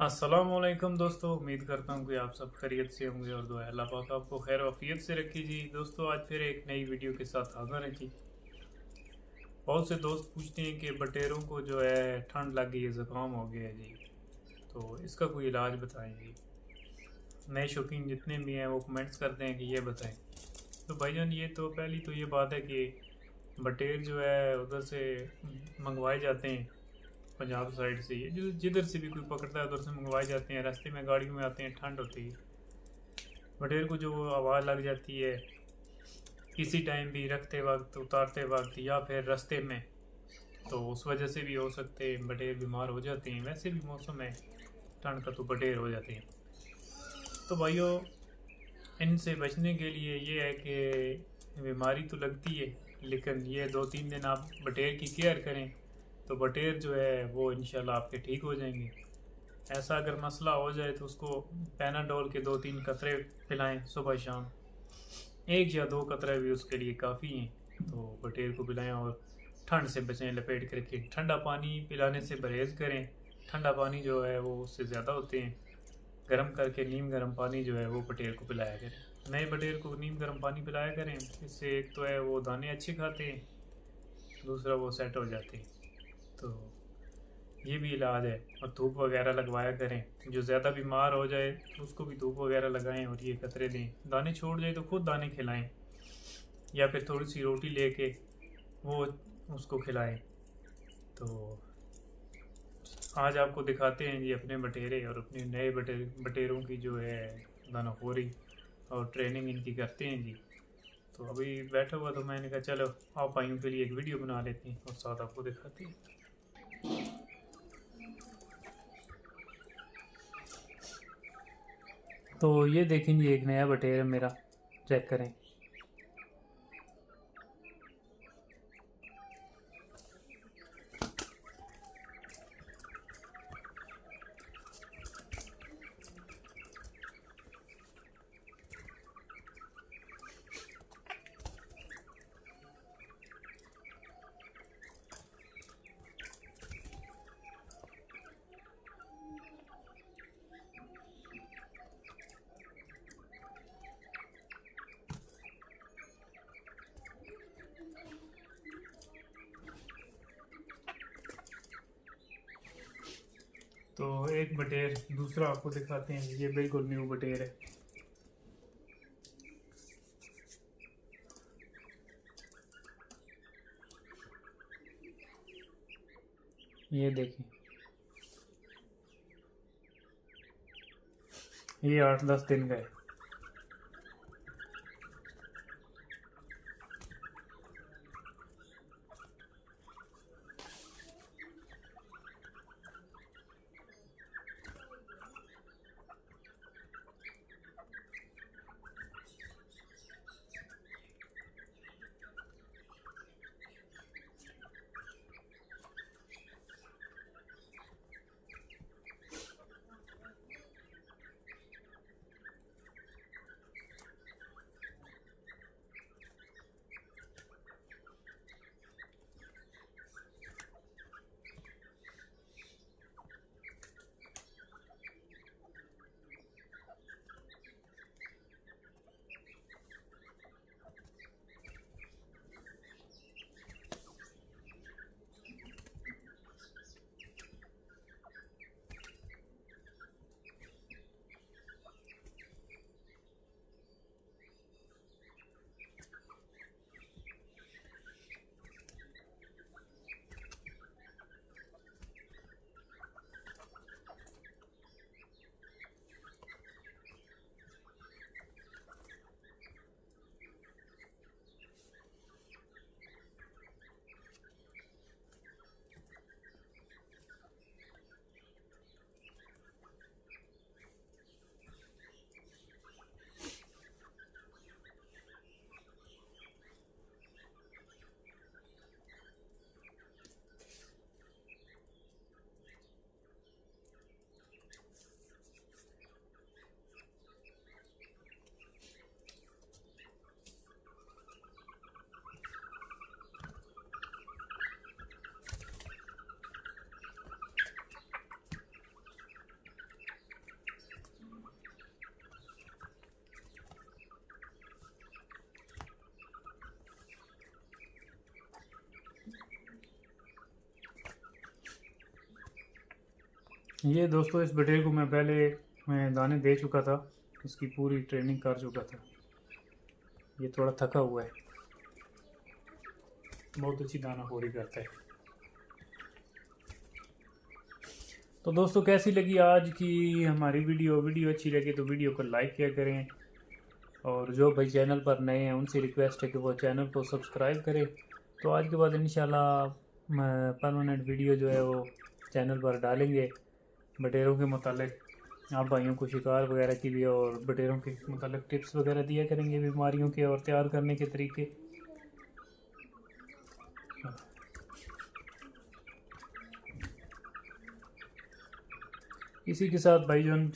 अस्सलामुअलैकुम दोस्तों, उम्मीद करता हूँ कि आप सब खैरियत से होंगे और दुआ अल्लाह पाक आपको खैर वफ़ियत से रखी जी। दोस्तों, आज फिर एक नई वीडियो के साथ हाज़िर हैं जी। बहुत से दोस्त पूछते हैं कि बटेरों को जो है ठंड लग गई है, ज़ुकाम हो गया है जी, तो इसका कोई इलाज बताएं जी। नए शौकीन जितने भी हैं वो कमेंट्स करते हैं कि ये बताएं। तो भाईजान, ये तो पहली तो ये बात है कि बटेर जो है उधर से मंगवाए जाते हैं, पंजाब साइड से। ये जिधर से भी कोई पकड़ता है उधर से मंगवाए जाते हैं। रास्ते में गाड़ियों में आते हैं, ठंड होती है, बटेर को जो आवाज़ लग जाती है किसी टाइम भी, रखते वक्त, उतारते वक्त या फिर रास्ते में, तो उस वजह से भी हो सकते हैं बटेर बीमार हो जाते हैं। वैसे भी मौसम है ठंड का तो बटेर हो जाते हैं। तो भाइयों, इनसे बचने के लिए ये है कि बीमारी तो लगती है, लेकिन ये 2-3 दिन आप बटेर की केयर करें तो बटेर जो है वो इंशाल्लाह आपके ठीक हो जाएंगे। ऐसा अगर मसला हो जाए तो उसको पैनाडोल के 2-3 कतरे पिलाएं सुबह शाम। एक या दो कतरे भी उसके लिए काफ़ी हैं। तो बटेर को पिलाएं और ठंड से बचें, लपेट के रखें। ठंडा पानी पिलाने से परहेज़ करें। ठंडा पानी जो है वो उससे ज़्यादा होते हैं। गर्म करके नीम गर्म पानी जो है वो बटेर को पिलाया करें। नए बटेर को नीम गर्म पानी पिलाया करें। इससे एक तो है वो दाने अच्छे खाते हैं, दूसरा वो सेट हो जाते हैं। तो ये भी इलाज है। और धूप वगैरह लगवाया करें। जो ज़्यादा बीमार हो जाए तो उसको भी धूप वगैरह लगाएं और ये कतरे दें। दाने छोड़ जाए तो खुद दाने खिलाएं, या फिर थोड़ी सी रोटी लेके वो उसको खिलाएं। तो आज आपको दिखाते हैं जी अपने बटेरे और अपने नए बटेरों की जो है दानाखोरी और ट्रेनिंग इनकी करते हैं जी। तो अभी बैठा हुआ तो मैंने कहा चलो आप भाइयों के लिए एक वीडियो बना लेते हैं और साथ आपको दिखाते हैं। तो ये देखें जी, एक नया बटेर है मेरा, चेक करें। तो एक बटेर दूसरा आपको दिखाते हैं। ये बिल्कुल न्यू बटेर है। ये देखिए, ये 8-10 दिन का है। ये दोस्तों इस बटेर को मैं दाने दे चुका था, इसकी पूरी ट्रेनिंग कर चुका था। ये थोड़ा थका हुआ है, बहुत अच्छी दानाखोरी करता है। तो दोस्तों कैसी लगी आज की हमारी वीडियो अच्छी लगी तो वीडियो को लाइक किया करें, और जो भाई चैनल पर नए हैं उनसे रिक्वेस्ट है कि वो चैनल को सब्सक्राइब करें। तो आज के बाद इंशाल्लाह परमानेंट वीडियो जो है वो चैनल पर डालेंगे बटेरों के मुतालिक, आप भाइयों को शिकार वगैरह की भी और बटेरों के मुतालिक टिप्स वगैरह दिया करेंगे, बीमारियों के और तैयार करने के तरीके। इसी के साथ भाईजान